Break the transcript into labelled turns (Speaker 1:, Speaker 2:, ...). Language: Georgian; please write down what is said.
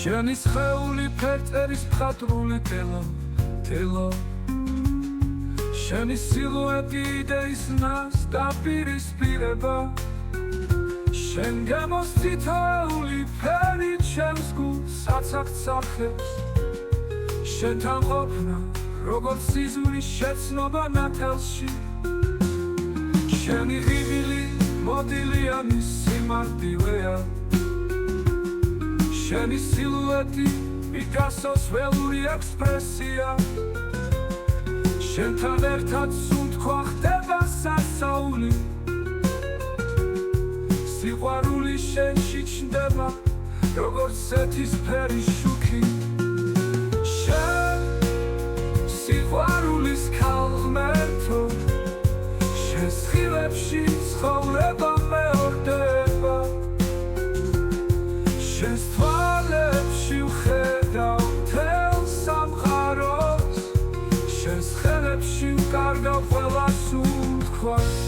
Speaker 1: შენი სხეული ფერწერის მხატვრული ტელო შენი სილუეტი იდეისნას დაპირისპირება შენ გამოსწითოეული ფერი ჩემს გულს აცახცახებს შენთან ყოფნა როგორც სიზმრის შეცნობა ნათელში შენი ღიმილი მოდილიანი სიმარტივეა შენი სილუეტი პიკასოს ველური ექსპრესია შენთან ერთად სუნთქვა ხდება სასაული სიყვარული შენში ჩნდება როგორც ეთისფერი შუქი შენ სიყვარულის ქალღმერთო შენ სხივებში ცხოვრება მეორდება შენ თვალებში ვხედავ მთელ სამყაროს შენ ხელებში ვკარგავ ყველა სუნთქვას